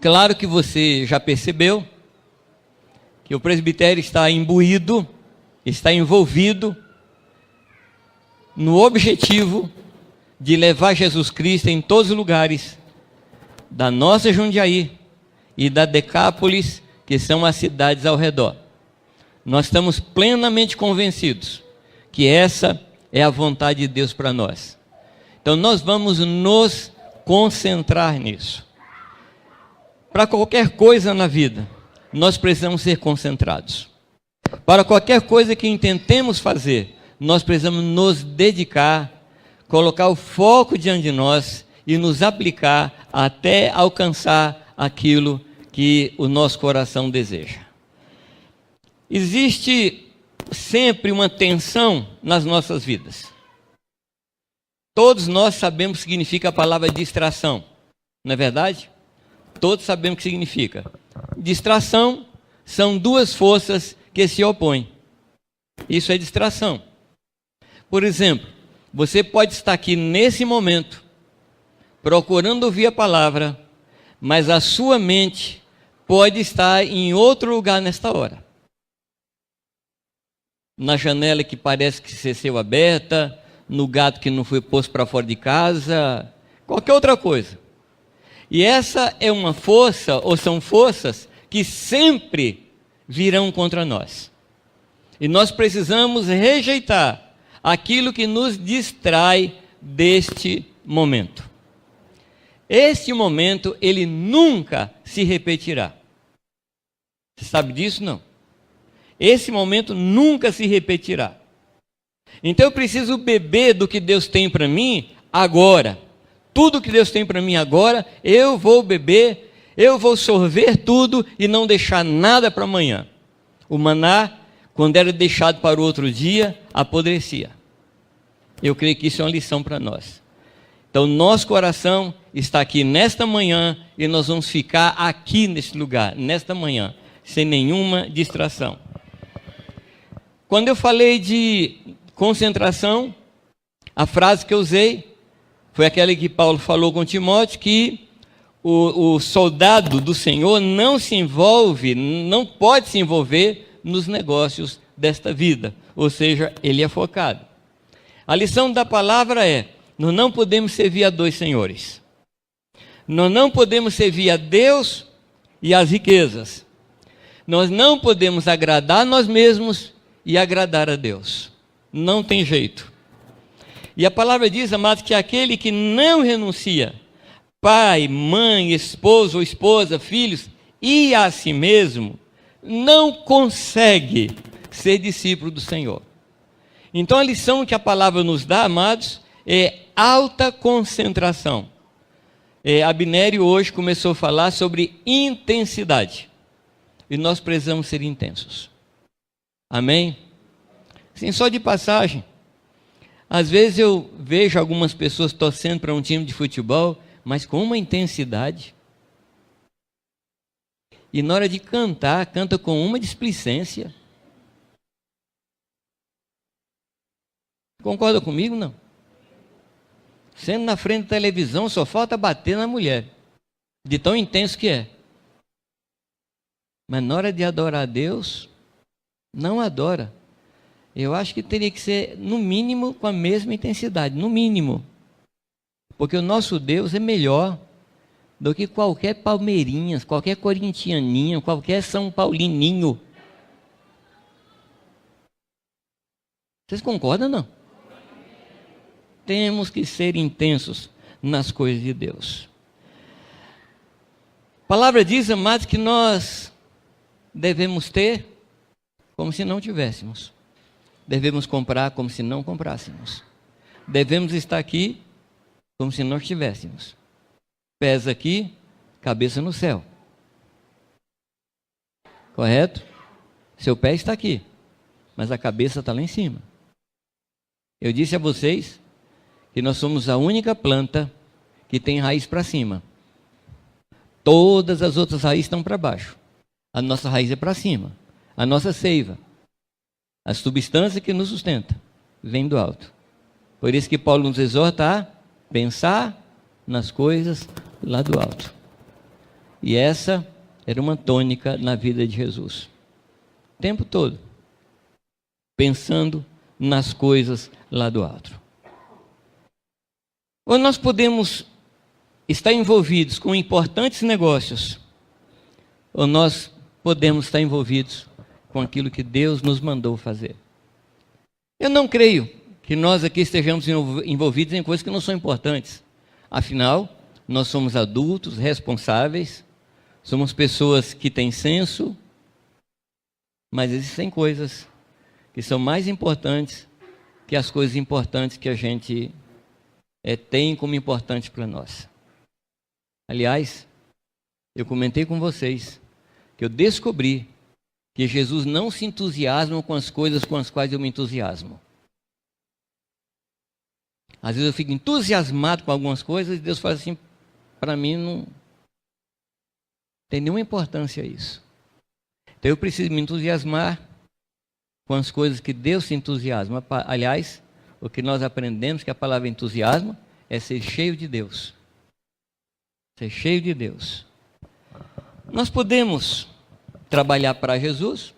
Claro que você já percebeu que o presbitério está imbuído, está envolvido no objetivo de levar Jesus Cristo em todos os lugares da nossa Jundiaí e da Decápolis, que são as cidades ao redor. Nós estamos plenamente convencidos que essa é a vontade de Deus para nós. Então nós vamos nos concentrar nisso. Para qualquer coisa na vida, nós precisamos ser concentrados. Para qualquer coisa que intentemos fazer, nós precisamos nos dedicar, colocar o foco diante de nós e nos aplicar até alcançar aquilo que o nosso coração deseja. Existe sempre uma tensão nas nossas vidas. Todos nós sabemos o que significa a palavra distração, não é verdade? Todos sabemos o que significa. Distração são duas forças que se opõem. Isso é distração. Por exemplo, você pode estar aqui nesse momento, procurando ouvir a palavra, mas a sua mente pode estar em outro lugar nesta hora. Na janela que parece que cesseu aberta, no gato que não foi posto para fora de casa, qualquer outra coisa. E essa é uma força, ou são forças, que sempre virão contra nós. E nós precisamos rejeitar aquilo que nos distrai deste momento. Este momento, ele nunca se repetirá. Você sabe disso? Não. Esse momento nunca se repetirá. Então eu preciso beber do que Deus tem para mim agora. Tudo que Deus tem para mim agora, eu vou beber, eu vou sorver tudo e não deixar nada para amanhã. O maná, quando era deixado para o outro dia, apodrecia. Eu creio que isso é uma lição para nós. Então nosso coração está aqui nesta manhã e nós vamos ficar aqui nesse lugar, nesta manhã, sem nenhuma distração. Quando eu falei de concentração, a frase que eu usei foi aquela que Paulo falou com Timóteo, que o soldado do Senhor não se envolve, não pode se envolver nos negócios desta vida, ou seja, ele é focado. A lição da palavra é: nós não podemos servir a dois senhores. Nós não podemos servir a Deus e as riquezas. Nós não podemos agradar nós mesmos e agradar a Deus. Não tem jeito. E a palavra diz, amados, que aquele que não renuncia, pai, mãe, esposo ou esposa, filhos, e a si mesmo, não consegue ser discípulo do Senhor. Então a lição que a palavra nos dá, amados, é alta concentração. Abnério hoje começou a falar sobre intensidade. E nós precisamos ser intensos. Amém? Sim, só de passagem. Às vezes eu vejo algumas pessoas torcendo para um time de futebol, mas com uma intensidade. E na hora de cantar, canta com uma displicência. Concorda comigo, não? Sendo na frente da televisão, só falta bater na mulher. De tão intenso que é. Mas na hora de adorar a Deus, não adora. Eu acho que teria que ser, no mínimo, com a mesma intensidade. No mínimo. Porque o nosso Deus é melhor do que qualquer palmeirinhas, qualquer corintianinho, qualquer São Paulininho. Vocês concordam, não? Temos que ser intensos nas coisas de Deus. A palavra diz, amados, que nós devemos ter como se não tivéssemos. Devemos comprar como se não comprássemos. Devemos estar aqui como se não estivéssemos. Pés aqui, cabeça no céu. Correto? Seu pé está aqui, mas a cabeça está lá em cima. Eu disse a vocês que nós somos a única planta que tem raiz para cima. Todas as outras raízes estão para baixo. A nossa raiz é para cima. A nossa seiva, a substância que nos sustenta, vem do alto. Por isso que Paulo nos exorta a pensar nas coisas lá do alto. E essa era uma tônica na vida de Jesus. O tempo todo. Pensando nas coisas lá do alto. Ou nós podemos estar envolvidos com importantes negócios, ou nós podemos estar envolvidos com aquilo que Deus nos mandou fazer. Eu não creio que nós aqui estejamos envolvidos em coisas que não são importantes. Afinal, nós somos adultos, responsáveis, somos pessoas que têm senso, mas existem coisas que são mais importantes que as coisas importantes que a gente tem como importantes para nós. Aliás, eu comentei com vocês que eu descobri que Jesus não se entusiasma com as coisas com as quais eu me entusiasmo. Às vezes eu fico entusiasmado com algumas coisas e Deus fala assim, para mim não tem nenhuma importância isso. Então eu preciso me entusiasmar com as coisas que Deus se entusiasma. Aliás, o que nós aprendemos que a palavra entusiasmo é ser cheio de Deus. Ser cheio de Deus. Nós podemos trabalhar para Jesus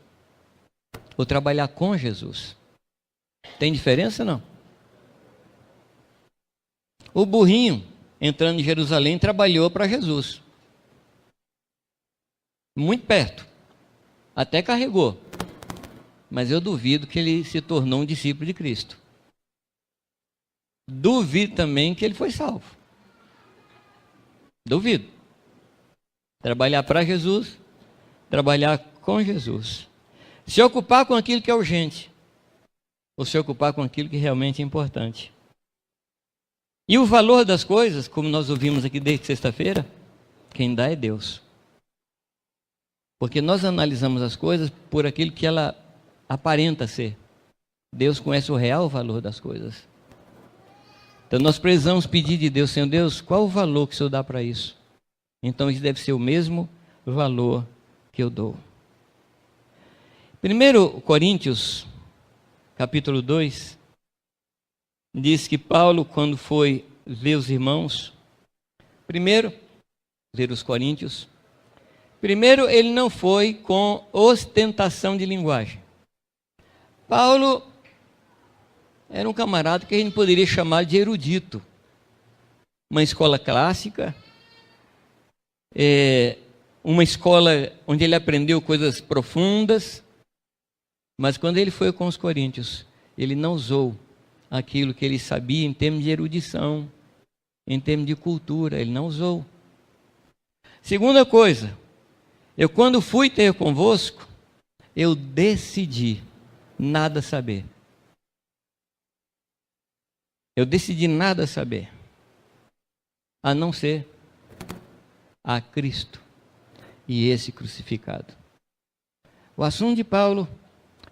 ou trabalhar com Jesus. Tem diferença não? O burrinho, entrando em Jerusalém, trabalhou para Jesus. Muito perto. Até carregou. Mas eu duvido que ele se tornou um discípulo de Cristo. Duvido também que ele foi salvo. Duvido. Trabalhar para Jesus, trabalhar com Jesus. Se ocupar com aquilo que é urgente, ou se ocupar com aquilo que realmente é importante. E o valor das coisas, como nós ouvimos aqui desde sexta-feira, quem dá é Deus. Porque nós analisamos as coisas por aquilo que ela aparenta ser. Deus conhece o real valor das coisas. Então nós precisamos pedir de Deus, Senhor Deus, qual o valor que o Senhor dá para isso? Então isso deve ser o mesmo valor que eu dou. 1 Coríntios, capítulo 2, diz que Paulo, quando foi ver os irmãos, primeiro, ver os coríntios, primeiro ele não foi com ostentação de linguagem. Paulo era um camarada que a gente poderia chamar de erudito. Uma escola clássica, uma escola onde ele aprendeu coisas profundas, mas quando ele foi com os coríntios, ele não usou aquilo que ele sabia em termos de erudição, em termos de cultura, ele não usou. Segunda coisa, eu quando fui ter convosco, eu decidi nada saber. Eu decidi nada saber, a não ser a Cristo e esse crucificado. O assunto de Paulo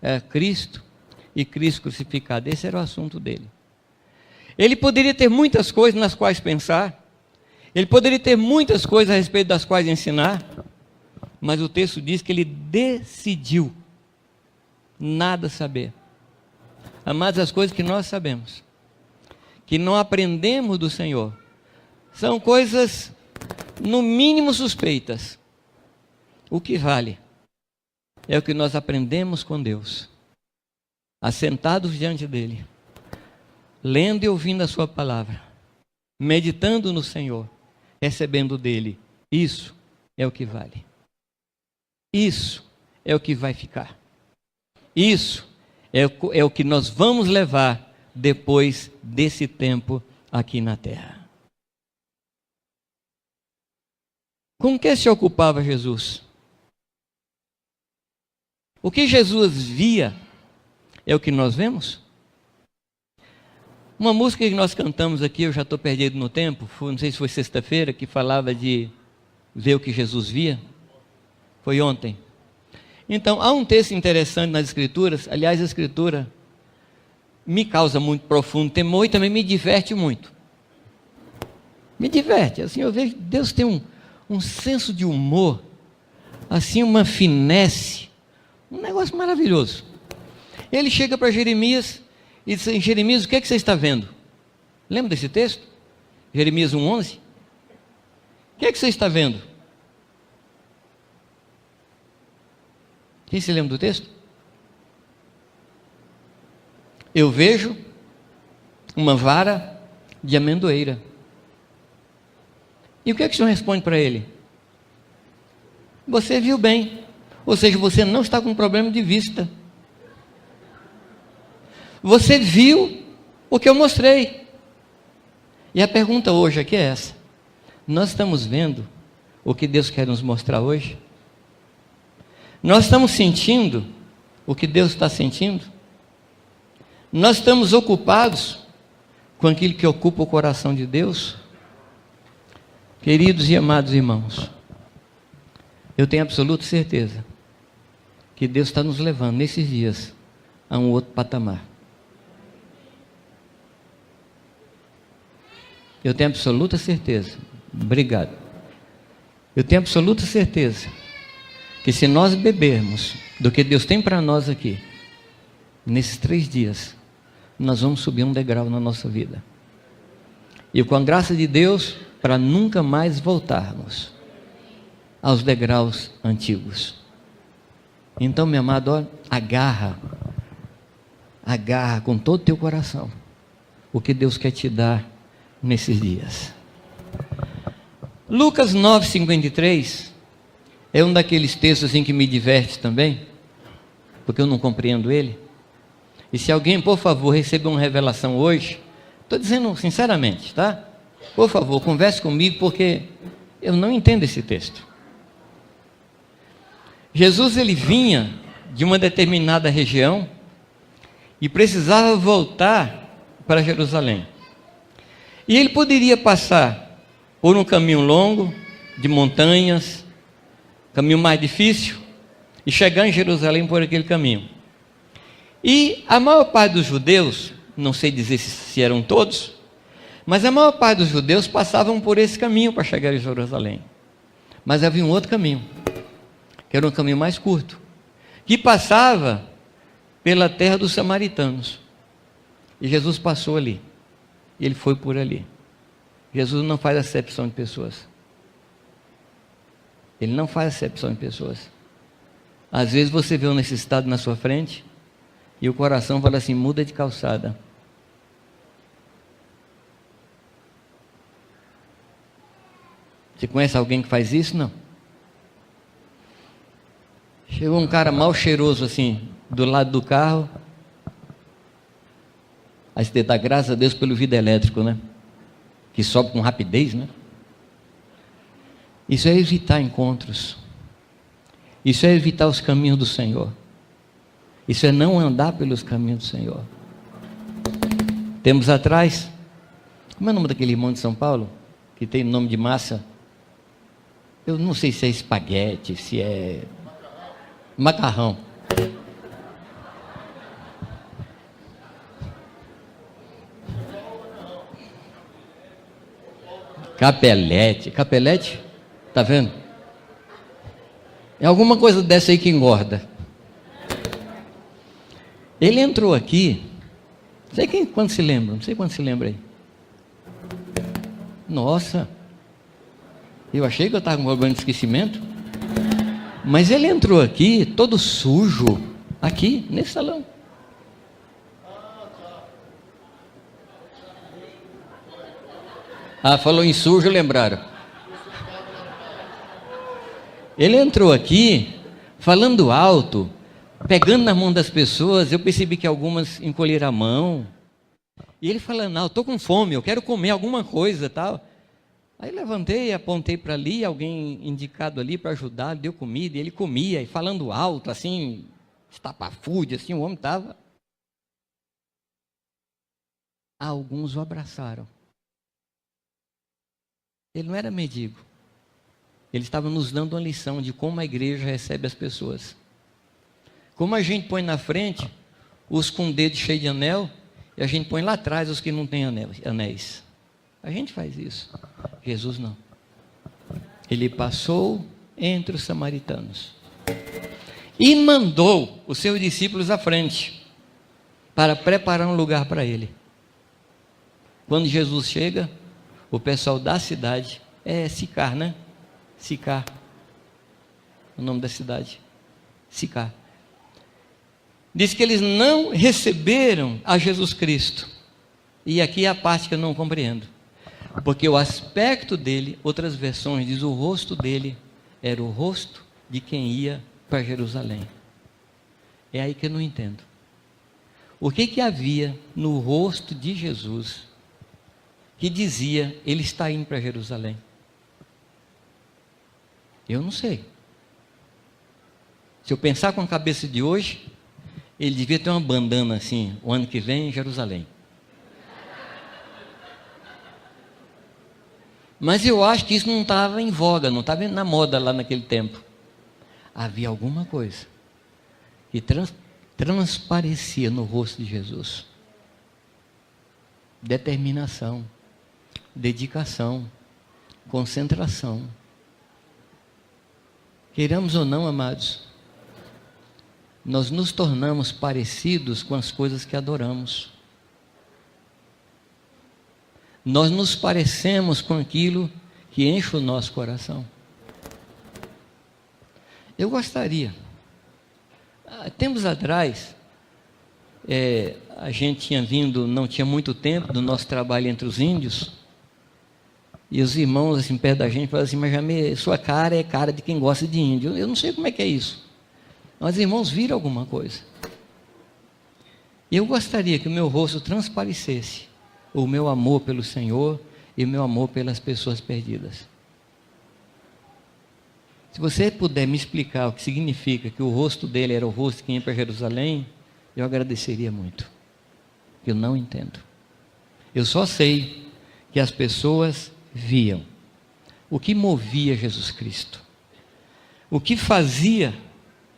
é Cristo e Cristo crucificado. Esse era o assunto dele. Ele poderia ter muitas coisas nas quais pensar, ele poderia ter muitas coisas a respeito das quais ensinar, mas o texto diz que ele decidiu nada saber. Amados, as coisas que nós sabemos, que não aprendemos do Senhor, são coisas no mínimo suspeitas. O que vale é o que nós aprendemos com Deus, assentados diante dele, lendo e ouvindo a sua palavra, meditando no Senhor, recebendo dele. Isso é o que vale. Isso é o que vai ficar. Isso é o que nós vamos levar depois desse tempo aqui na terra. Com que se ocupava Jesus? O que Jesus via é o que nós vemos? Uma música que nós cantamos aqui, eu já estou perdido no tempo, não sei se foi sexta-feira, que falava de ver o que Jesus via. Foi ontem. Então, há um texto interessante nas Escrituras, aliás, a Escritura me causa muito profundo temor e também me diverte muito. Me diverte, assim, eu vejo, Deus tem um senso de humor, assim, uma finesse, um negócio maravilhoso. Ele chega para Jeremias e diz: Jeremias, o que é que você está vendo? Lembra desse texto? Jeremias 1:11? O que é que você está vendo? Quem se lembra do texto? Eu vejo uma vara de amendoeira. E o que é que o Senhor responde para ele? Você viu bem. Ou seja, você não está com problema de vista. Você viu o que eu mostrei. E a pergunta hoje aqui é essa: nós estamos vendo o que Deus quer nos mostrar hoje? Nós estamos sentindo o que Deus está sentindo? Nós estamos ocupados com aquilo que ocupa o coração de Deus? Queridos e amados irmãos, eu tenho absoluta certeza que Deus está nos levando nesses dias a um outro patamar. Eu tenho absoluta certeza. Obrigado. Eu tenho absoluta certeza que se nós bebermos do que Deus tem para nós aqui, nesses 3 dias, nós vamos subir um degrau na nossa vida. E com a graça de Deus, para nunca mais voltarmos aos degraus antigos. Então, meu amado, ó, agarra com todo o teu coração o que Deus quer te dar nesses dias. Lucas 9:53 é um daqueles textos em que me diverte também, porque eu não compreendo ele. E se alguém, por favor, receber uma revelação hoje, estou dizendo sinceramente, tá? Por favor, converse comigo, porque eu não entendo esse texto. Jesus, ele vinha de uma determinada região e precisava voltar para Jerusalém. E ele poderia passar por um caminho longo, de montanhas, caminho mais difícil, e chegar em Jerusalém por aquele caminho. E a maior parte dos judeus, não sei dizer se eram todos, mas a maior parte dos judeus passavam por esse caminho para chegar em Jerusalém. Mas havia um outro caminho, que era um caminho mais curto, que passava pela terra dos samaritanos. E Jesus passou ali. E ele foi por ali. Jesus não faz acepção de pessoas. Ele não faz acepção de pessoas. Às vezes você vê um necessitado na sua frente e o coração fala assim: muda de calçada. Você conhece alguém que faz isso? Não. Chegou um cara mal cheiroso assim, do lado do carro. Aí você dá graças a Deus pelo vidro elétrico, né? Que sobe com rapidez, né? Isso é evitar encontros. Isso é evitar os caminhos do Senhor. Isso é não andar pelos caminhos do Senhor. Temos atrás, como é o nome daquele irmão de São Paulo, que tem o nome de massa? Eu não sei se é espaguete, se é macarrão. Capelete, capelete, tá vendo? É alguma coisa dessa aí que engorda. Ele entrou aqui, não sei quando se lembra, não sei quando se lembra aí. Nossa, eu achei que eu estava com problema de esquecimento, mas ele entrou aqui todo sujo, aqui nesse salão. Ah, falou em sujo, lembraram. Ele entrou aqui, falando alto, pegando na mão das pessoas. Eu percebi que algumas encolheram a mão. E ele falando: não, estou com fome, eu quero comer alguma coisa, tal. Aí levantei, apontei para ali, alguém indicado ali para ajudar, deu comida, e ele comia, e falando alto, assim, estapafúrdio, assim, o homem estava. Alguns o abraçaram. Ele não era mendigo. Ele estava nos dando uma lição de como a igreja recebe as pessoas. Como a gente põe na frente os com o dedo cheio de anel, e a gente põe lá atrás os que não têm anéis. A gente faz isso. Jesus não. Ele passou entre os samaritanos e mandou os seus discípulos à frente para preparar um lugar para ele. Quando Jesus chega, o pessoal da cidade, é Sicar, né? Sicar, o nome da cidade, Sicar. diz que eles não receberam a Jesus Cristo. E aqui é a parte que eu não compreendo. Porque o aspecto dele, outras versões diz o rosto dele, era o rosto de quem ia para Jerusalém. É aí que eu não entendo. O que havia no rosto de Jesus que dizia, ele está indo para Jerusalém? Eu não sei. Se eu pensar com a cabeça de hoje, ele devia ter uma bandana assim, o ano que vem em Jerusalém. Mas eu acho que isso não estava em voga, não estava na moda lá naquele tempo. Havia alguma coisa que transparecia no rosto de Jesus. Determinação, dedicação, concentração. Queiramos ou não, amados, nós nos tornamos parecidos com as coisas que adoramos. Nós nos parecemos com aquilo que enche o nosso coração. Eu gostaria, tempos atrás, a gente tinha vindo, não tinha muito tempo do nosso trabalho entre os índios, e os irmãos assim perto da gente falaram assim, mas Jamê, sua cara é cara de quem gosta de índio. Eu não sei como é que é isso, mas os irmãos viram alguma coisa. E eu gostaria que o meu rosto transparecesse o meu amor pelo Senhor e o meu amor pelas pessoas perdidas. Se você puder me explicar o que significa que o rosto dele era o rosto de quem ia para Jerusalém, eu agradeceria muito. Eu não entendo. Eu só sei que as pessoas viam o que movia Jesus Cristo, o que fazia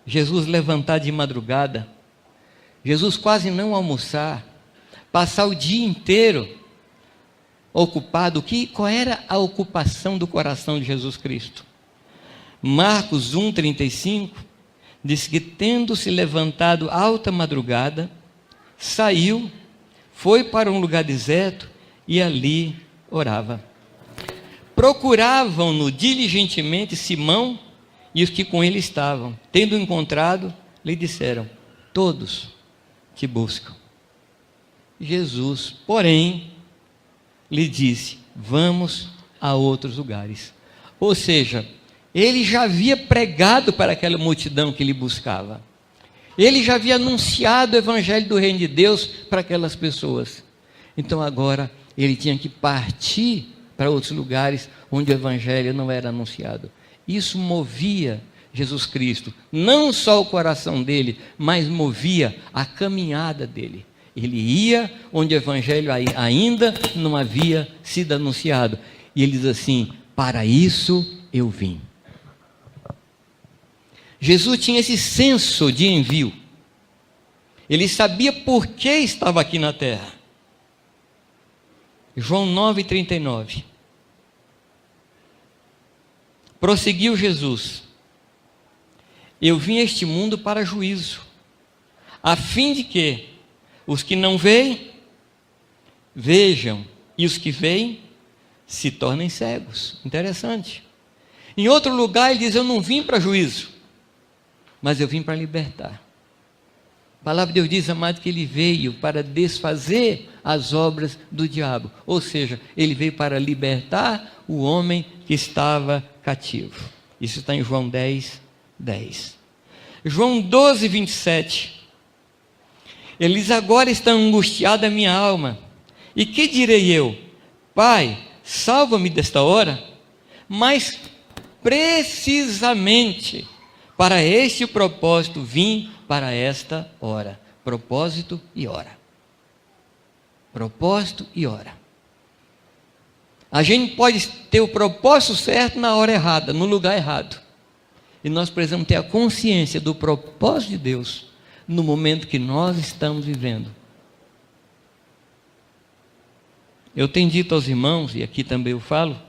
Jesus levantar de madrugada, Jesus quase não almoçar, passar o dia inteiro ocupado. Qual era a ocupação do coração de Jesus Cristo? Marcos 1,35 diz que, tendo se levantado alta madrugada, saiu, foi para um lugar deserto e ali orava. Procuravam-no diligentemente Simão e os que com ele estavam. Tendo encontrado, lhe disseram: todos te buscam. Jesus, porém, lhe disse: vamos a outros lugares. Ou seja, ele já havia pregado para aquela multidão que lhe buscava. Ele já havia anunciado o evangelho do reino de Deus para aquelas pessoas. Então agora ele tinha que partir para outros lugares onde o evangelho não era anunciado. Isso movia Jesus Cristo, não só o coração dele, mas movia a caminhada dele. Ele ia onde o evangelho ainda não havia sido anunciado. E ele diz assim: para isso eu vim. Jesus tinha esse senso de envio. Ele sabia por que estava aqui na terra. João 9,39. Prosseguiu Jesus: eu vim a este mundo para juízo, a fim de que os que não veem, vejam, e os que veem, se tornem cegos. Interessante. Em outro lugar ele diz: eu não vim para juízo, mas eu vim para libertar. A palavra de Deus diz, amado, que ele veio para desfazer as obras do diabo. Ou seja, ele veio para libertar o homem que estava cativo. Isso está em João 10:10. João 12:27. Ele diz: agora está angustiada a minha alma. E que direi eu? Pai, salva-me desta hora. Mas precisamente para este propósito vim para esta hora. Propósito e hora. Propósito e hora. A gente pode ter o propósito certo na hora errada, no lugar errado. E nós precisamos ter a consciência do propósito de Deus no momento que nós estamos vivendo. Eu tenho dito aos irmãos, e aqui também eu falo,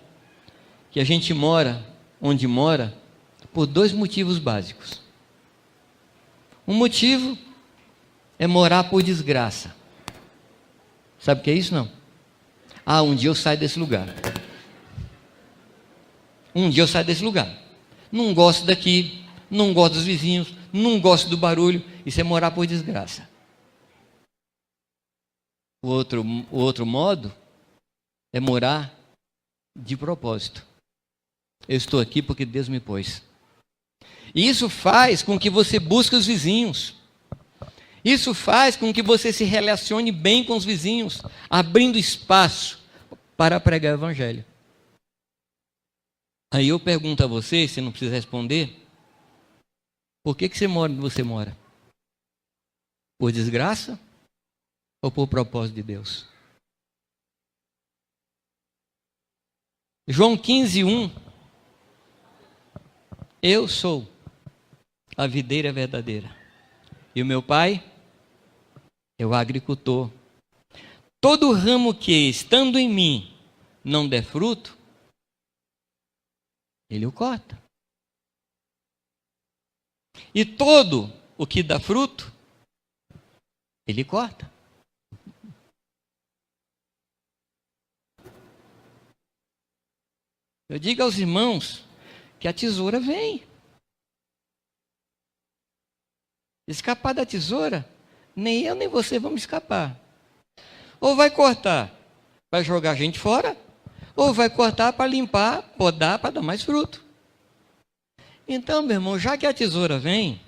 que a gente mora onde mora por dois motivos básicos. Um motivo é morar por desgraça. Sabe o que é isso, não? Um dia eu saio desse lugar. Um dia eu saio desse lugar. Não gosto daqui, não gosto dos vizinhos, não gosto do barulho, Isso é morar por desgraça. O outro modo é morar de propósito. Eu estou aqui porque Deus me pôs. E isso faz com que você busque os vizinhos. Isso faz com que você se relacione bem com os vizinhos, abrindo espaço para pregar o evangelho. Aí eu pergunto a você, você não precisa responder, por que você mora onde você mora? Por desgraça ou por propósito de Deus? João 15:1. Eu sou a videira verdadeira e o meu pai é o agricultor. Todo ramo que, estando em mim, não der fruto, ele o corta. E todo o que dá fruto, ele corta. Eu digo aos irmãos que a tesoura vem. Escapar da tesoura, nem eu nem você vamos escapar. Ou vai cortar para jogar a gente fora, ou vai cortar para limpar, podar, para dar mais fruto. Então, meu irmão, já que a tesoura vem,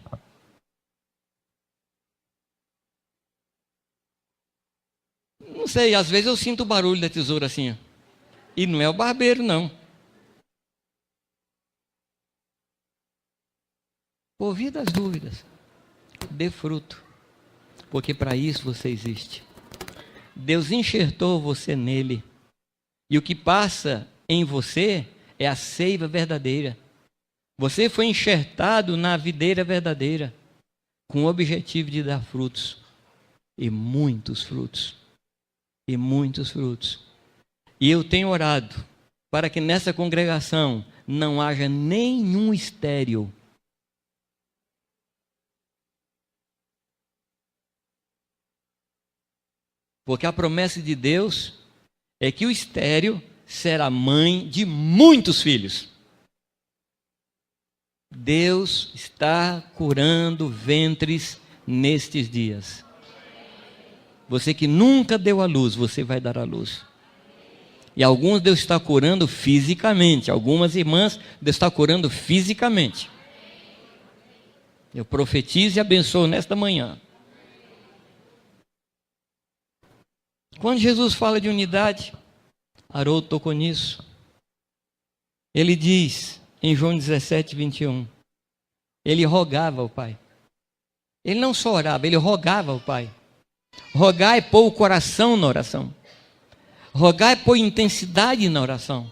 não sei, às vezes eu sinto o barulho da tesoura assim, ó. E não é o barbeiro, não. Por via das dúvidas, dê fruto, porque para isso você existe. Deus enxertou você nele, e o que passa em você é a seiva verdadeira. Você foi enxertado na videira verdadeira, com o objetivo de dar frutos, e muitos frutos, e muitos frutos. E eu tenho orado para que nessa congregação não haja nenhum estéril. Porque a promessa de Deus é que o estéril será mãe de muitos filhos. Deus está curando ventres nestes dias. Você que nunca deu à luz, você vai dar à luz. E alguns Deus está curando fisicamente. Algumas irmãs Deus está curando fisicamente. Eu profetizo e abençoo nesta manhã. Quando Jesus fala de unidade, Haroldo tocou nisso. Ele diz em João 17:21, ele rogava ao Pai. Ele não só orava, ele rogava ao Pai. Rogar é pôr o coração na oração. Rogar é pôr intensidade na oração.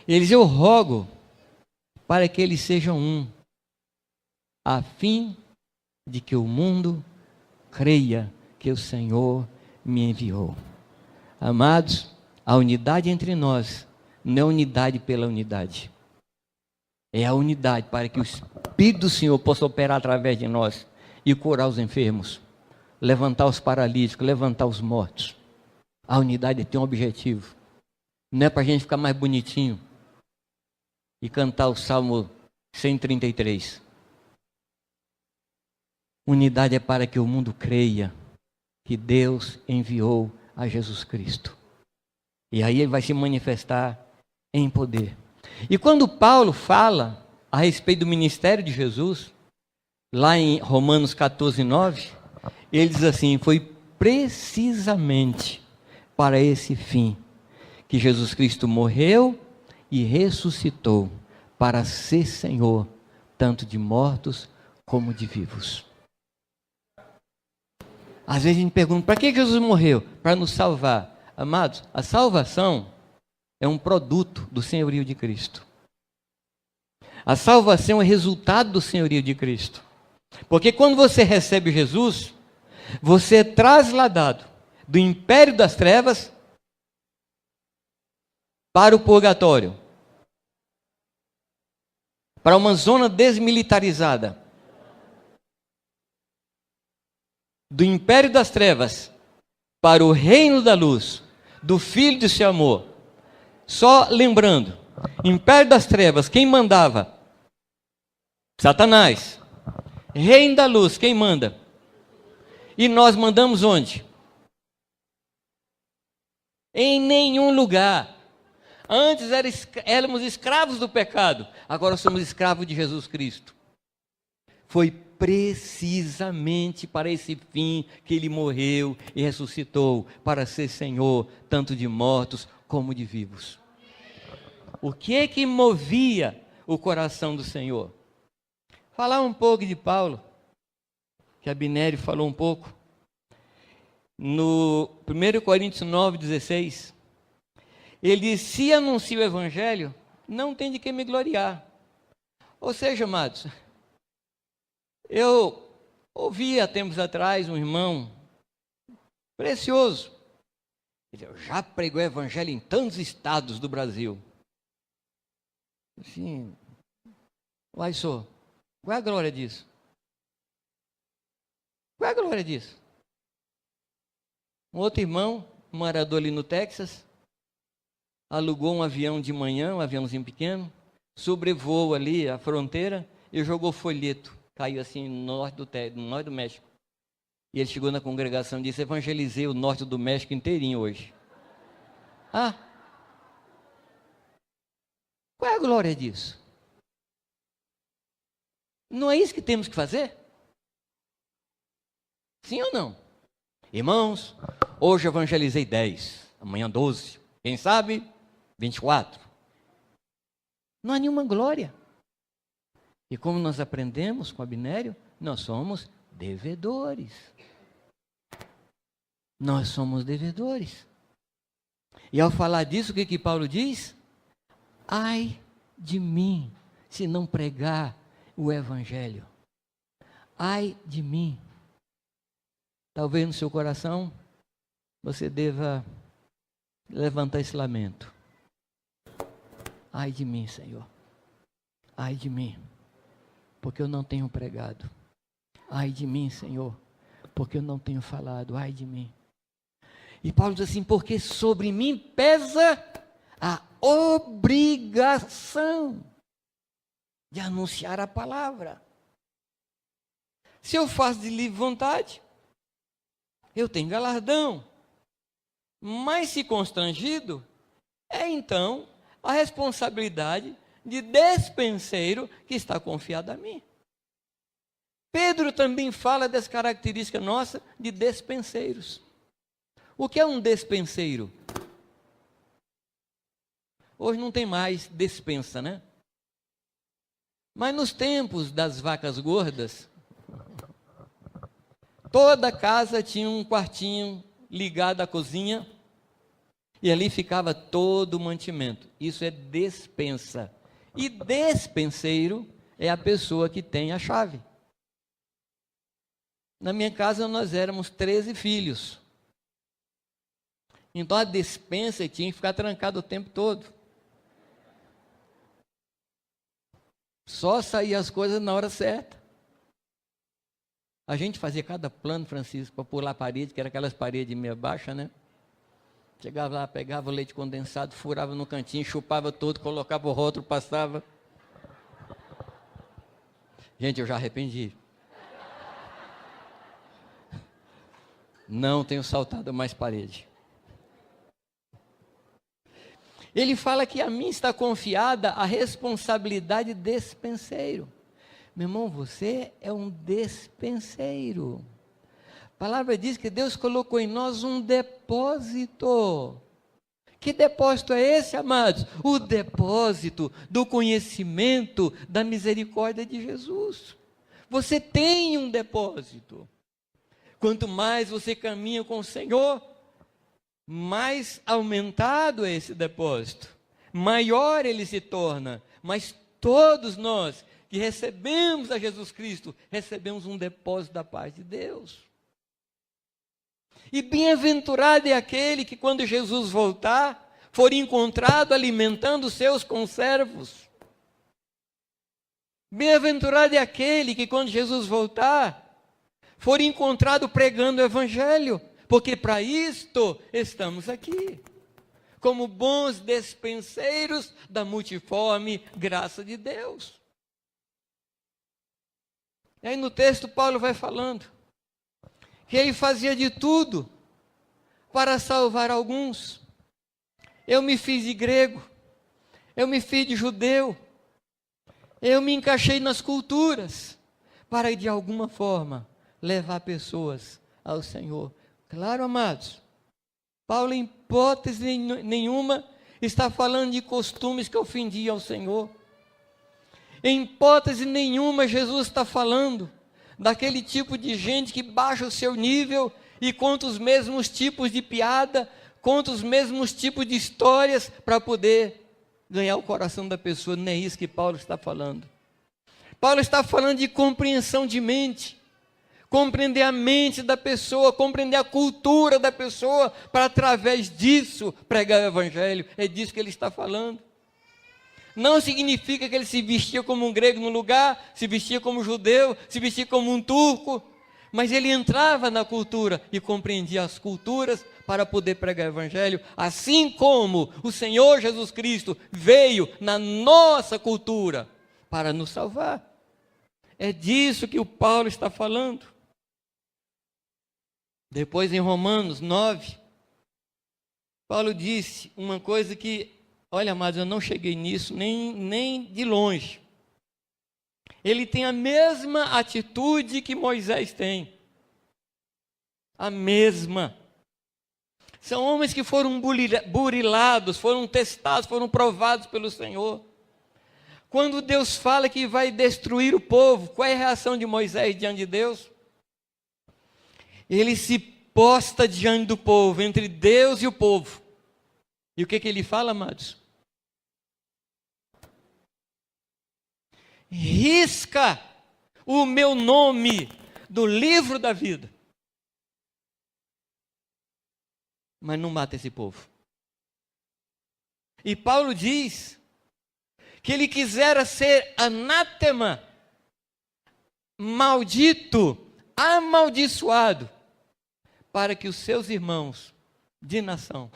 Ele diz, eu rogo para que eles sejam um, a fim de que o mundo creia que o Senhor me enviou. Amados, a unidade entre nós não é unidade pela unidade. É a unidade para que o Espírito do Senhor possa operar através de nós e curar os enfermos, levantar os paralíticos, levantar os mortos. A unidade tem um objetivo. Não é para a gente ficar mais bonitinho e cantar o Salmo 133. Unidade é para que o mundo creia que Deus enviou a Jesus Cristo. E aí ele vai se manifestar em poder. E quando Paulo fala a respeito do ministério de Jesus, lá em Romanos 14:9, ele diz assim, foi precisamente para esse fim que Jesus Cristo morreu e ressuscitou para ser Senhor, tanto de mortos como de vivos. Às vezes a gente pergunta, para que Jesus morreu? Para nos salvar. Amados, a salvação é um produto do senhorio de Cristo. A salvação é resultado do senhorio de Cristo. Porque quando você recebe Jesus, você é trasladado do império das trevas para o purgatório, para uma zona desmilitarizada. Do império das trevas para o reino da luz, do Filho de seu amor. Só lembrando, império das trevas, quem mandava? Satanás. Reino da luz, quem manda? E nós mandamos onde? Em nenhum lugar. Antes éramos escravos do pecado, agora somos escravos de Jesus Cristo. Foi precisamente para esse fim que ele morreu e ressuscitou, para ser Senhor, tanto de mortos como de vivos. O que movia o coração do Senhor? Falar um pouco de Paulo, que Abinério falou um pouco. No 1 Coríntios 9,16, ele diz: se anuncio o evangelho, não tem de que me gloriar. Ou seja, amados, eu ouvi há tempos atrás um irmão precioso. Ele já pregou o evangelho em tantos estados do Brasil. Assim, uai, só, qual é a glória disso? Qual é a glória disso? Um outro irmão, um morador ali no Texas, alugou um avião de manhã, um aviãozinho pequeno, sobrevoou ali a fronteira e jogou folheto. Caiu assim no norte do México. E ele chegou na congregação e disse: evangelizei o norte do México inteirinho hoje. Ah! Qual é a glória disso? Não é isso que temos que fazer? Sim ou não? Irmãos, hoje evangelizei 10, amanhã 12, quem sabe 24. Não há nenhuma glória. E como nós aprendemos com Abinério, nós somos devedores. Nós somos devedores. E ao falar disso, o que Paulo diz? Ai de mim, se não pregar o evangelho. Ai de mim. Talvez no seu coração você deva levantar esse lamento. Ai de mim, Senhor. Ai de mim, porque eu não tenho pregado. Ai de mim, Senhor, porque eu não tenho falado. Ai de mim. E Paulo diz assim: porque sobre mim pesa a obrigação de anunciar a palavra. Se eu faço de livre vontade, eu tenho galardão. Mas se constrangido, é então a responsabilidade de despenseiro que está confiado a mim. Pedro também fala dessa característica nossa de despenseiros. O que é um despenseiro? Hoje não tem mais despensa, né? Mas nos tempos das vacas gordas, toda casa tinha um quartinho ligado à cozinha e ali ficava todo o mantimento. Isso é despensa. E despenseiro é a pessoa que tem a chave. Na minha casa nós éramos 13 filhos. Então a despensa tinha que ficar trancada o tempo todo. Só saía as coisas na hora certa. A gente fazia cada plano, Francisco, para pular a parede, que era aquelas paredes meio baixas, né? Chegava lá, pegava o leite condensado, furava no cantinho, chupava todo, colocava o rótulo, passava. Gente, eu já arrependi. Não tenho saltado mais parede. Ele fala que a mim está confiada a responsabilidade de despenseiro. Meu irmão, você é um despenseiro. A palavra diz que Deus colocou em nós um depósito. Que depósito é esse, amados? O depósito do conhecimento da misericórdia de Jesus. Você tem um depósito. Quanto mais você caminha com o Senhor, mais aumentado é esse depósito, maior ele se torna. Mas todos nós que recebemos a Jesus Cristo, recebemos um depósito da paz de Deus. E bem-aventurado é aquele que, quando Jesus voltar, for encontrado alimentando os seus conservos. Bem-aventurado é aquele que, quando Jesus voltar, for encontrado pregando o evangelho, porque para isto estamos aqui, como bons despenseiros da multiforme graça de Deus. E aí no texto Paulo vai falando que ele fazia de tudo para salvar alguns. Eu me fiz de grego, eu me fiz de judeu, eu me encaixei nas culturas para, de alguma forma, levar pessoas ao Senhor. Claro, amados, Paulo, em hipótese nenhuma, está falando de costumes que ofendiam ao Senhor. Em hipótese nenhuma, Jesus está falando daquele tipo de gente que baixa o seu nível e conta os mesmos tipos de piada, conta os mesmos tipos de histórias para poder ganhar o coração da pessoa. Não é isso que Paulo está falando. Paulo está falando de compreensão de mente, compreender a mente da pessoa, compreender a cultura da pessoa, para através disso pregar o Evangelho. É disso que ele está falando. Não significa que ele se vestia como um grego no lugar, se vestia como um judeu, se vestia como um turco, mas ele entrava na cultura e compreendia as culturas para poder pregar o Evangelho, assim como o Senhor Jesus Cristo veio na nossa cultura para nos salvar. É disso que o Paulo está falando. Depois, em Romanos 9, Paulo disse uma coisa que, olha, amados, eu não cheguei nisso nem de longe. Ele tem a mesma atitude que Moisés tem. A mesma. São homens que foram burilados, foram testados, foram provados pelo Senhor. Quando Deus fala que vai destruir o povo, qual é a reação de Moisés diante de Deus? Ele se posta diante do povo, entre Deus e o povo. E o que ele fala, amados? Risca o meu nome do livro da vida. Mas não mata esse povo. E Paulo diz que ele quisera ser anátema, maldito, amaldiçoado, para que os seus irmãos de nação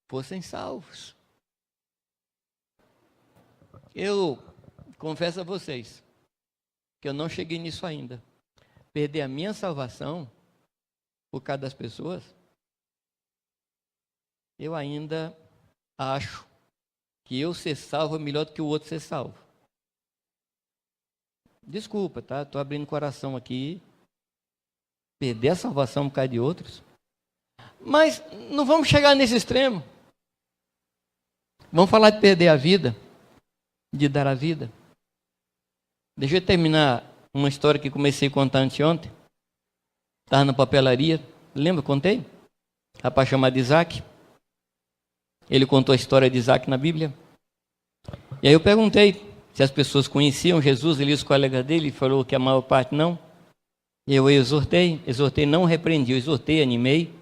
fossem salvos. Eu confesso a vocês que eu não cheguei nisso ainda. Perder a minha salvação por causa das pessoas, eu ainda acho que eu ser salvo é melhor do que o outro ser salvo. Desculpa, tá? Estou abrindo o coração aqui. Perder a salvação por causa de outros. Mas não vamos chegar nesse extremo. Vamos falar de perder a vida, de dar a vida. Deixa eu terminar uma história que comecei a contar anteontem. Estava na papelaria. Lembra, contei? Rapaz chamado Isaac. Ele contou a história de Isaac na Bíblia. E aí eu perguntei se as pessoas conheciam Jesus. Ele e os colegas dele falou que a maior parte não. Eu exortei, não repreendi, eu exortei, animei.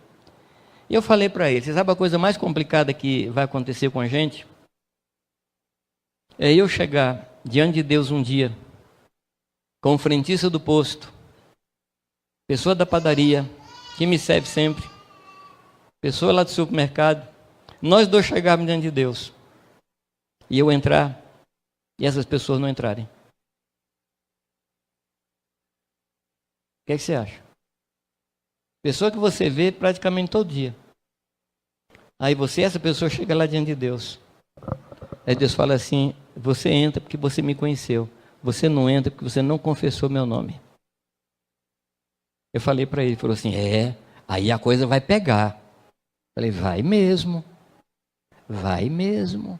E eu falei para ele, você sabe a coisa mais complicada que vai acontecer com a gente? É eu chegar diante de Deus um dia, com o frentista do posto, pessoa da padaria, que me serve sempre, pessoa lá do supermercado, nós dois chegarmos diante de Deus, e eu entrar, e essas pessoas não entrarem. O que é que você acha? Pessoa que você vê praticamente todo dia. Aí essa pessoa chega lá diante de Deus. Aí Deus fala assim, você entra porque você me conheceu. Você não entra porque você não confessou meu nome. Eu falei para ele, falou assim, aí a coisa vai pegar. Falei, vai mesmo. Vai mesmo.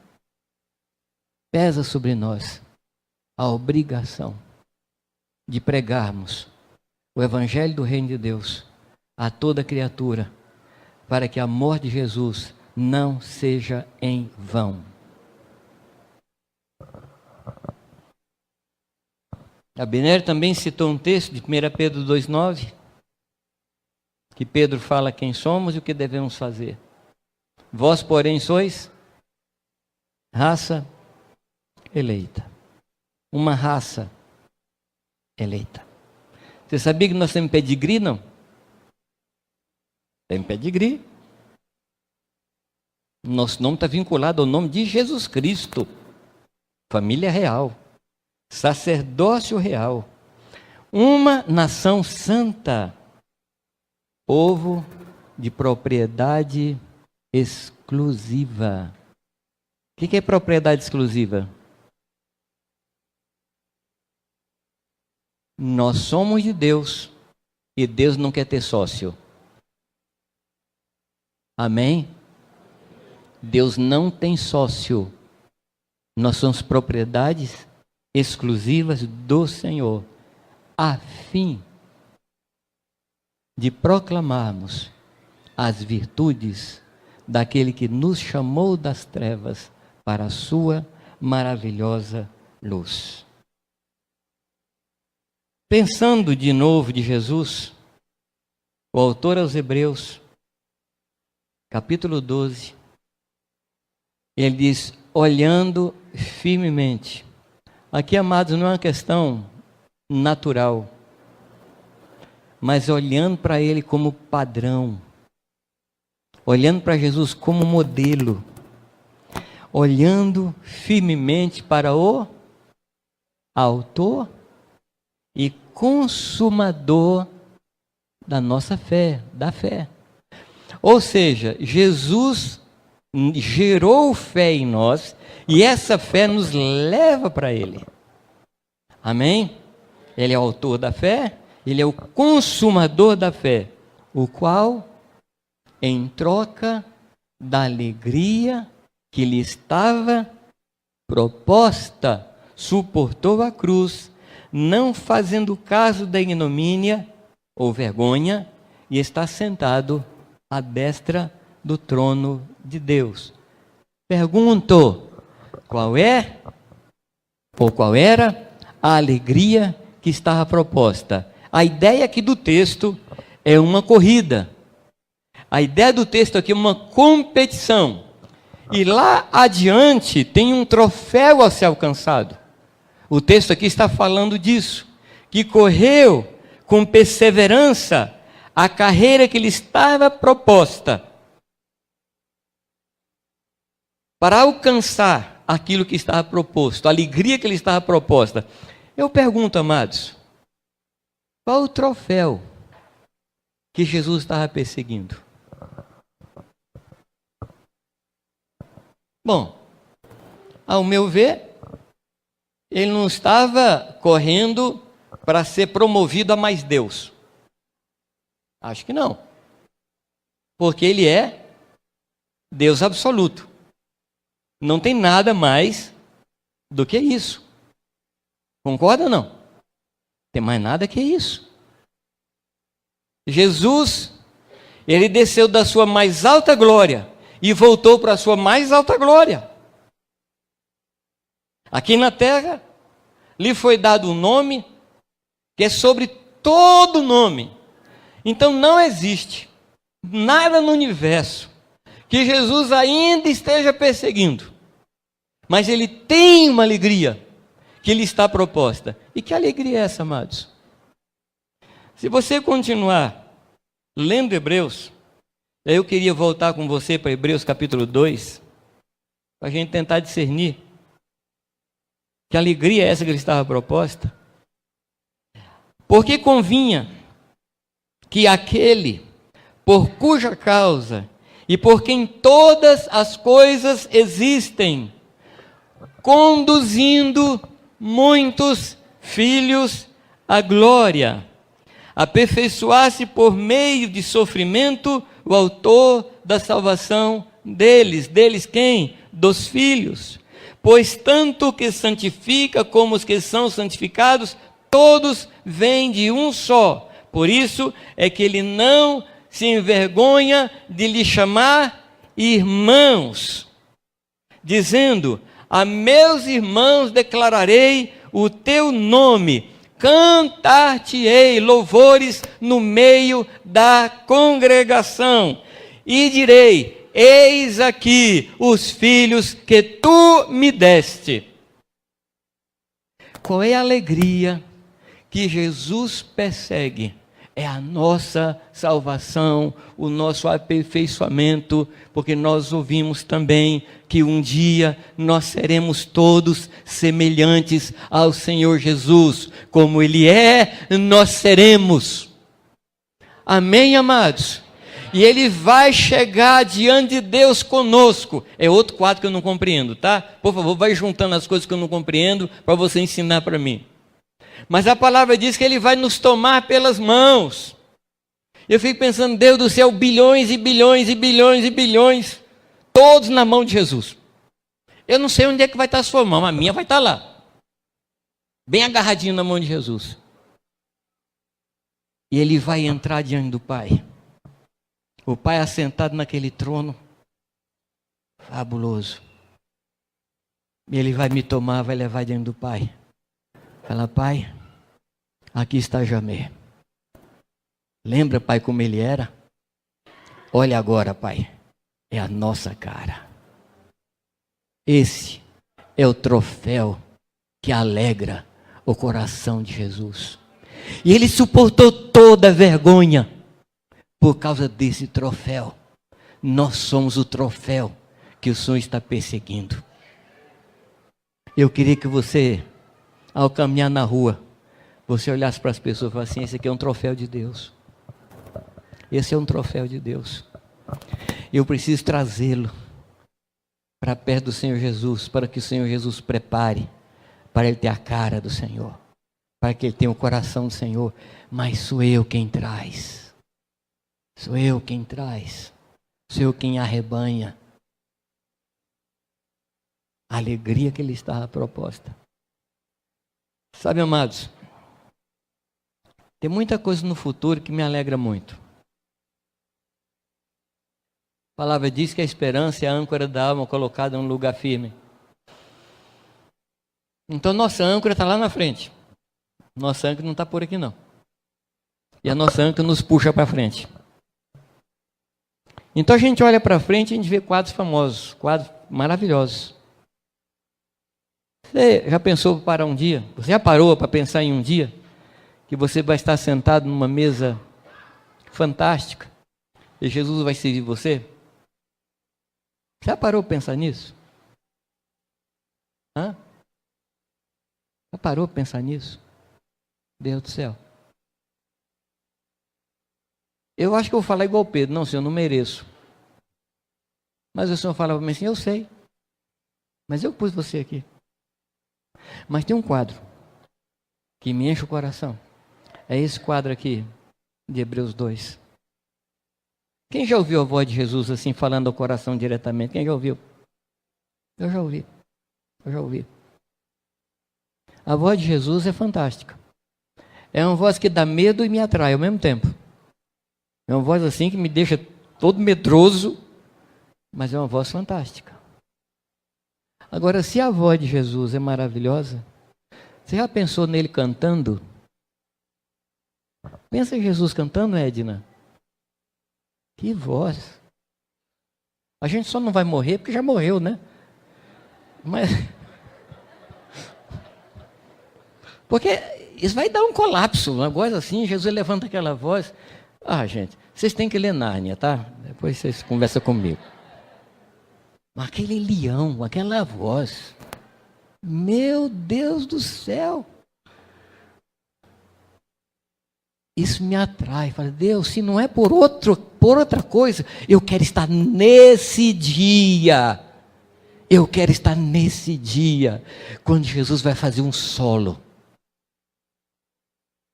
Pesa sobre nós a obrigação de pregarmos o Evangelho do Reino de Deus a toda criatura, para que a morte de Jesus não seja em vão. Abner também citou um texto de 1 Pedro 2,9, que Pedro fala quem somos e o que devemos fazer. Vós, porém, sois raça eleita. Uma raça eleita. Você sabia que nós temos pedigree, não? Tem pedigree. Nosso nome está vinculado ao nome de Jesus Cristo. Família real. Sacerdócio real. Uma nação santa. Povo de propriedade exclusiva. O que é propriedade exclusiva? Nós somos de Deus e Deus não quer ter sócio. Amém? Deus não tem sócio. Nós somos propriedades exclusivas do Senhor, a fim de proclamarmos as virtudes daquele que nos chamou das trevas para a sua maravilhosa luz. Pensando de novo de Jesus, o autor aos Hebreus, capítulo 12, ele diz, olhando firmemente. Aqui, amados, não é uma questão natural, mas olhando para ele como padrão, olhando para Jesus como modelo, olhando firmemente para o autor e consumador da nossa fé, da fé. Ou seja, Jesus gerou fé em nós e essa fé nos leva para Ele. Amém? Ele é o autor da fé, Ele é o consumador da fé, o qual, em troca da alegria que lhe estava proposta, suportou a cruz, não fazendo caso da ignomínia ou vergonha, e está sentado à destra do trono de Deus. Pergunto, qual é ou qual era a alegria que estava proposta? A ideia aqui do texto é uma corrida. A ideia do texto aqui é uma competição. E lá adiante tem um troféu a ser alcançado. O texto aqui está falando disso, que correu com perseverança a carreira que lhe estava proposta, para alcançar aquilo que estava proposto, a alegria que lhe estava proposta. Eu pergunto, amados, qual o troféu que Jesus estava perseguindo? Bom, ao meu ver, ele não estava correndo para ser promovido a mais Deus. Acho que não. Porque ele é Deus absoluto. Não tem nada mais do que isso. Concorda ou não? Tem mais nada que isso. Jesus, ele desceu da sua mais alta glória e voltou para a sua mais alta glória. Aqui na terra, lhe foi dado um nome que é sobre todo nome. Então não existe nada no universo que Jesus ainda esteja perseguindo. Mas ele tem uma alegria que lhe está proposta. E que alegria é essa, amados? Se você continuar lendo Hebreus, eu queria voltar com você para Hebreus capítulo 2, para a gente tentar discernir que alegria é essa que lhe estava proposta. Porque convinha que aquele por cuja causa e por quem todas as coisas existem, conduzindo muitos filhos à glória, aperfeiçoasse por meio de sofrimento o autor da salvação deles. Deles quem? Dos filhos. Pois tanto o que santifica como os que são santificados, todos vêm de um só. Por isso é que ele não se envergonha de lhe chamar irmãos, dizendo: a meus irmãos declararei o teu nome, cantar-te-ei louvores no meio da congregação, e direi: eis aqui os filhos que tu me deste. Qual é a alegria que Jesus persegue? É a nossa salvação, o nosso aperfeiçoamento, porque nós ouvimos também que um dia nós seremos todos semelhantes ao Senhor Jesus. Como Ele é, nós seremos. Amém, amados? E ele vai chegar diante de Deus conosco. É outro quadro que eu não compreendo, tá? Por favor, vai juntando as coisas que eu não compreendo para você ensinar para mim. Mas a palavra diz que ele vai nos tomar pelas mãos. Eu fico pensando, Deus do céu, bilhões e bilhões e bilhões e bilhões, todos na mão de Jesus. Eu não sei onde é que vai estar a sua mão, a minha vai estar lá, bem agarradinho na mão de Jesus. E ele vai entrar diante do Pai. O Pai assentado naquele trono, fabuloso. E ele vai me tomar, vai levar diante do Pai. Fala, Pai, aqui está Jamé. Lembra, Pai, como ele era? Olha agora, Pai, é a nossa cara. Esse é o troféu que alegra o coração de Jesus. E ele suportou toda a vergonha por causa desse troféu. Nós somos o troféu que o Senhor está perseguindo. Eu queria que você, ao caminhar na rua, você olhasse para as pessoas e falasse assim, esse aqui é um troféu de Deus. Esse é um troféu de Deus. Eu preciso trazê-lo para perto do Senhor Jesus, para que o Senhor Jesus prepare, para ele ter a cara do Senhor, para que ele tenha o coração do Senhor. Mas sou eu quem traz. Sou eu quem traz. Sou eu quem arrebanha. A alegria que ele está proposta. Sabe, amados, tem muita coisa no futuro que me alegra muito. A palavra diz que a esperança é a âncora da alma colocada em um lugar firme. Então nossa âncora está lá na frente. Nossa âncora não está por aqui não. E a nossa âncora nos puxa para frente. Então a gente olha para frente e a gente vê quadros famosos, quadros maravilhosos. Você já pensou para um dia? Você já parou para pensar em um dia que você vai estar sentado numa mesa fantástica e Jesus vai servir você? Já parou para pensar nisso? Hã? Já parou para pensar nisso? Deus do céu. Eu acho que eu vou falar igual Pedro. Não, Senhor, eu não mereço. Mas o Senhor falava para mim assim, eu sei. Mas eu pus você aqui. Mas tem um quadro que me enche o coração. É esse quadro aqui, de Hebreus 2. Quem já ouviu a voz de Jesus assim, falando ao coração diretamente? Quem já ouviu? Eu já ouvi. Eu já ouvi. A voz de Jesus é fantástica. É uma voz que dá medo e me atrai ao mesmo tempo. É uma voz assim que me deixa todo medroso, mas é uma voz fantástica. Agora, se a voz de Jesus é maravilhosa, você já pensou nele cantando? Pensa em Jesus cantando, Edna. Que voz. A gente só não vai morrer porque já morreu, né? Mas... porque isso vai dar um colapso, uma voz assim, Jesus levanta aquela voz. Ah, gente, vocês têm que ler Nárnia, tá? Depois vocês conversam comigo. Aquele leão, aquela voz. Meu Deus do céu. Isso me atrai. Fala, Deus, se não é por outra coisa, eu quero estar nesse dia. Eu quero estar nesse dia, quando Jesus vai fazer um solo.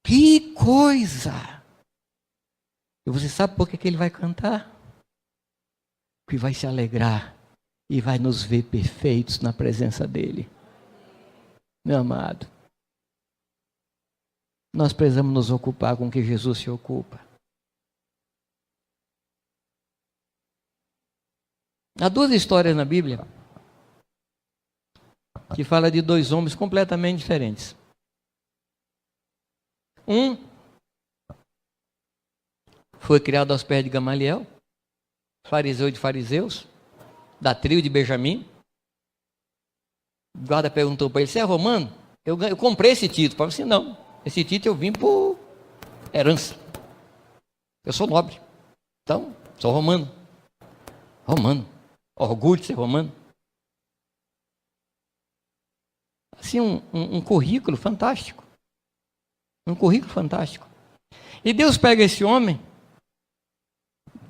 Que coisa! E você sabe por que ele vai cantar? Porque vai se alegrar e vai nos ver perfeitos na presença dele. Meu amado, nós precisamos nos ocupar com o que Jesus se ocupa. Há duas histórias na Bíblia que falam de dois homens completamente diferentes. Um foi criado aos pés de Gamaliel, fariseu de fariseus, da tribo de Benjamim. O guarda perguntou para ele, você é romano? Eu comprei esse título. Falei assim, não, esse título eu vim por herança. Eu sou nobre, então sou romano. Romano, orgulho de ser romano. Assim, um currículo fantástico. Um currículo fantástico. E Deus pega esse homem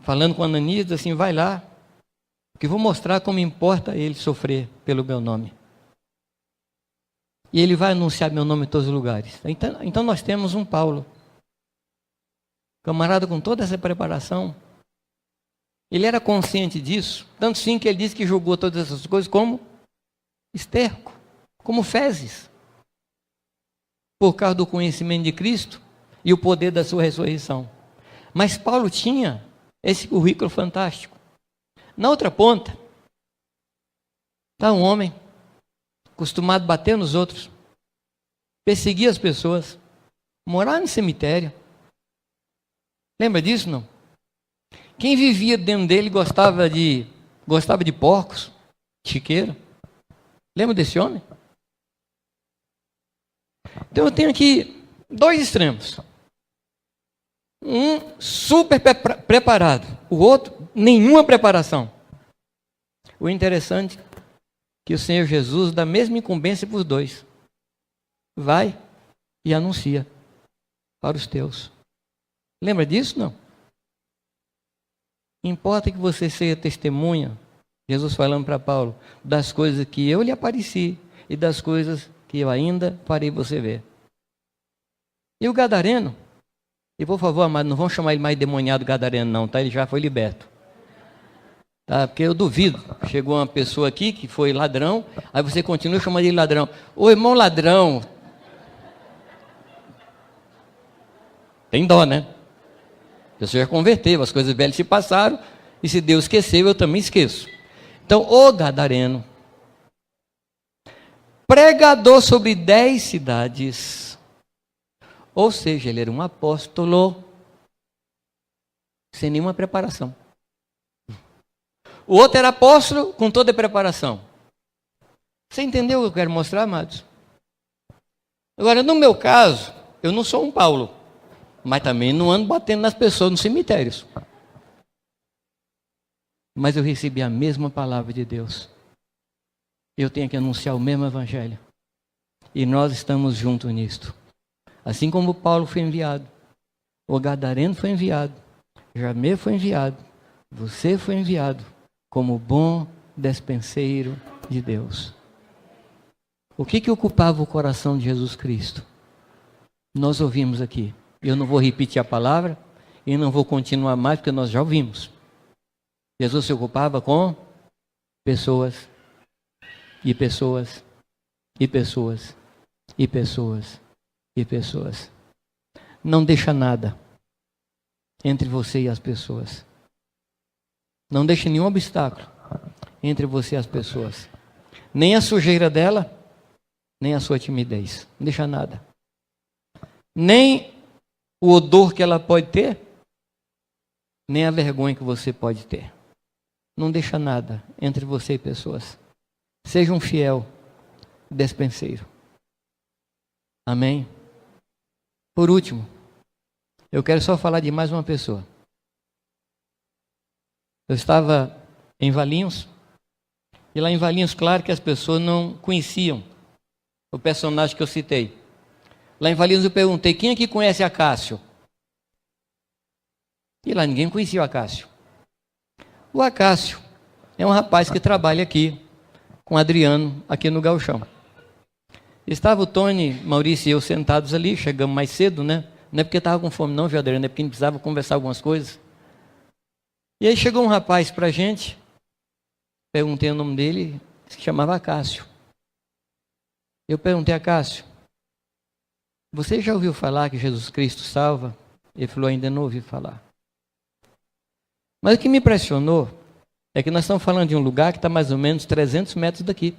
falando com Ananias, assim, vai lá, que vou mostrar como importa ele sofrer pelo meu nome. E ele vai anunciar meu nome em todos os lugares. Então nós temos um Paulo, camarada com toda essa preparação. Ele era consciente disso, tanto sim que ele disse que julgou todas essas coisas como esterco, como fezes, por causa do conhecimento de Cristo e o poder da sua ressurreição. Mas Paulo tinha esse currículo fantástico. Na outra ponta, está um homem acostumado a bater nos outros, perseguir as pessoas, morar no cemitério. Lembra disso, não? Quem vivia dentro dele gostava de porcos, chiqueiro. Lembra desse homem? Então eu tenho aqui dois extremos. Um super preparado, o outro nenhuma preparação. O interessante é que o Senhor Jesus dá a mesma incumbência para os dois. Vai e anuncia para os teus. Lembra disso, não? Importa que você seja testemunha, Jesus falando para Paulo, das coisas que eu lhe apareci e das coisas que eu ainda farei você ver. E o gadareno, e por favor, amado, não vamos chamar ele mais demoniado gadareno não, tá? Ele já foi liberto. Tá? Porque eu duvido, chegou uma pessoa aqui que foi ladrão, aí você continua chamando ele ladrão. Ô irmão ladrão, tem dó, né? A pessoa já converteu, as coisas velhas se passaram, e se Deus esqueceu, eu também esqueço. Então, o gadareno, pregador sobre 10 cidades, ou seja, ele era um apóstolo, sem nenhuma preparação. O outro era apóstolo com toda a preparação. Você entendeu o que eu quero mostrar, amados? Agora, no meu caso, eu não sou um Paulo, mas também não ando batendo nas pessoas nos cemitérios. Mas eu recebi a mesma palavra de Deus. Eu tenho que anunciar o mesmo evangelho. E nós estamos juntos nisto. Assim como Paulo foi enviado, o gadareno foi enviado, Jamê foi enviado, você foi enviado como bom despenseiro de Deus. O que ocupava o coração de Jesus Cristo? Nós ouvimos aqui. Eu não vou repetir a palavra e não vou continuar mais, porque nós já ouvimos. Jesus se ocupava com pessoas, e pessoas, e pessoas, e pessoas, e pessoas. Não deixa nada entre você e as pessoas. Não deixa nenhum obstáculo entre você e as pessoas. Nem a sujeira dela, nem a sua timidez. Não deixa nada. Nem o odor que ela pode ter, nem a vergonha que você pode ter. Não deixa nada entre você e pessoas. Seja um fiel despenseiro. Amém? Por último, eu quero só falar de mais uma pessoa. Eu estava em Valinhos, e lá em Valinhos, claro que as pessoas não conheciam o personagem que eu citei. Lá em Valinhos eu perguntei, quem aqui conhece Acácio? E lá ninguém conhecia o Acácio. O Acácio é um rapaz que trabalha aqui, com o Adriano, aqui no Gauchão. Estava o Tony, Maurício e eu sentados ali, chegamos mais cedo, né? Não é porque estava com fome não, viu, Adriano? É porque a gente precisava conversar algumas coisas. E aí chegou um rapaz para a gente, perguntei o nome dele, se chamava Acácio. Eu perguntei a Acácio, você já ouviu falar que Jesus Cristo salva? Ele falou, ainda não ouvi falar. Mas o que me impressionou é que nós estamos falando de um lugar que está mais ou menos 300 metros daqui.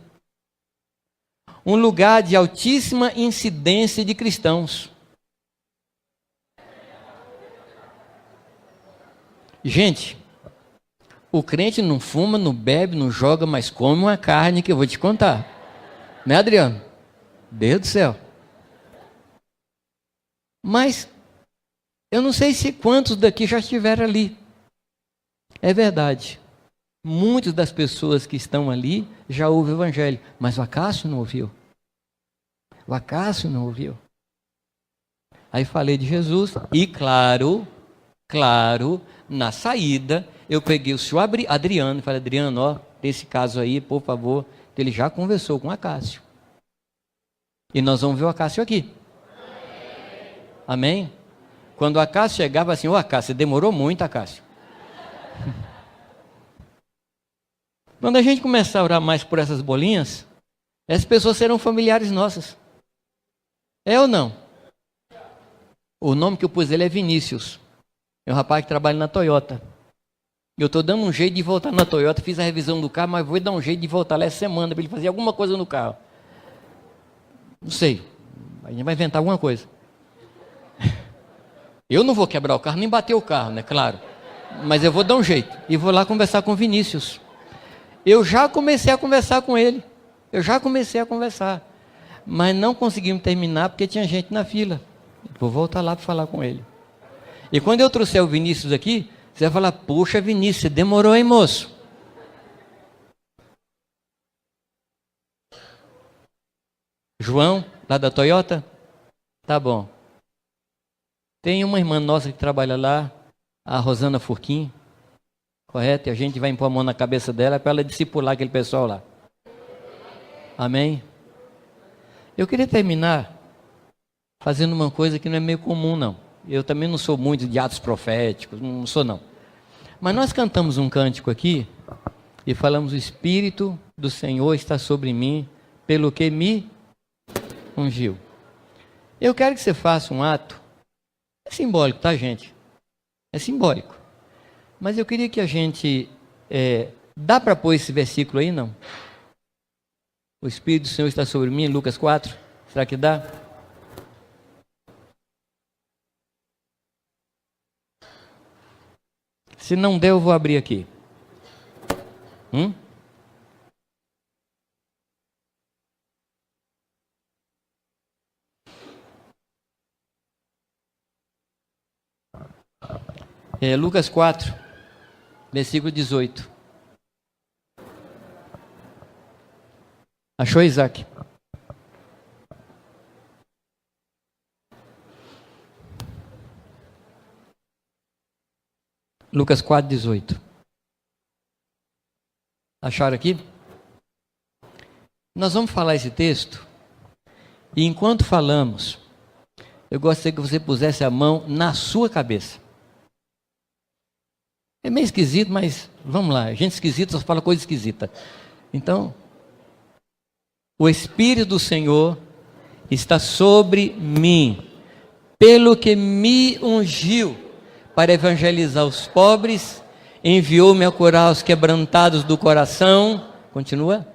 Um lugar de altíssima incidência de cristãos. Gente, o crente não fuma, não bebe, não joga, mas come uma carne que eu vou te contar. Né, Adriano? Deus do céu. Mas eu não sei se quantos daqui já estiveram ali. É verdade. Muitas das pessoas que estão ali já ouvem o evangelho, mas o Acácio não ouviu. O Acácio não ouviu. Aí falei de Jesus e claro, Na saída, eu peguei o senhor Adriano e falei, Adriano, ó, desse caso aí, por favor, ele já conversou com o Acácio. E nós vamos ver o Acácio aqui. Amém? Quando o Acácio chegava assim, ô Acácio, demorou muito, Acácio. Quando a gente começar a orar mais por essas bolinhas, essas pessoas serão familiares nossas. É ou não? O nome que eu pus dele é Vinícius. É um rapaz que trabalha na Toyota. Eu estou dando um jeito de voltar na Toyota, fiz a revisão do carro, mas vou dar um jeito de voltar lá essa semana para ele fazer alguma coisa no carro. Não sei, a gente vai inventar alguma coisa. Eu não vou quebrar o carro, nem bater o carro, né? Claro. Mas eu vou dar um jeito e vou lá conversar com o Vinícius. Eu já comecei a conversar com ele. Mas não conseguimos terminar porque tinha gente na fila. Vou voltar lá para falar com ele. E quando eu trouxer o Vinícius aqui, você vai falar, puxa Vinícius, você demorou, hein, moço? João, lá da Toyota? Tá bom. Tem uma irmã nossa que trabalha lá, a Rosana Furquim, correto? E a gente vai impor a mão na cabeça dela para ela discipular aquele pessoal lá. Amém? Eu queria terminar fazendo uma coisa que não é meio comum, não. Eu também não sou muito de atos proféticos, não sou não. Mas nós cantamos um cântico aqui e falamos, o Espírito do Senhor está sobre mim, pelo que me ungiu. Eu quero que você faça um ato, é simbólico, tá, gente? É simbólico. Mas eu queria que a gente, dá para pôr esse versículo aí, não? O Espírito do Senhor está sobre mim, Lucas 4, será que dá? Se não der, eu vou abrir aqui. Lucas 4, versículo 18. Achou, Isaac? Lucas 4, 18. Acharam aqui? Nós vamos falar esse texto. E enquanto falamos, eu gostaria que você pusesse a mão na sua cabeça. É meio esquisito, mas vamos lá. Gente esquisita só fala coisa esquisita. Então, o Espírito do Senhor está sobre mim, pelo que me ungiu para evangelizar os pobres, enviou-me a curar os quebrantados do coração, continua,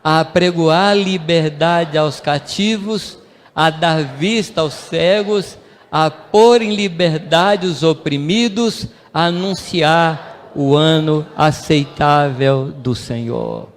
a apregoar liberdade aos cativos, a dar vista aos cegos, a pôr em liberdade os oprimidos, a anunciar o ano aceitável do Senhor.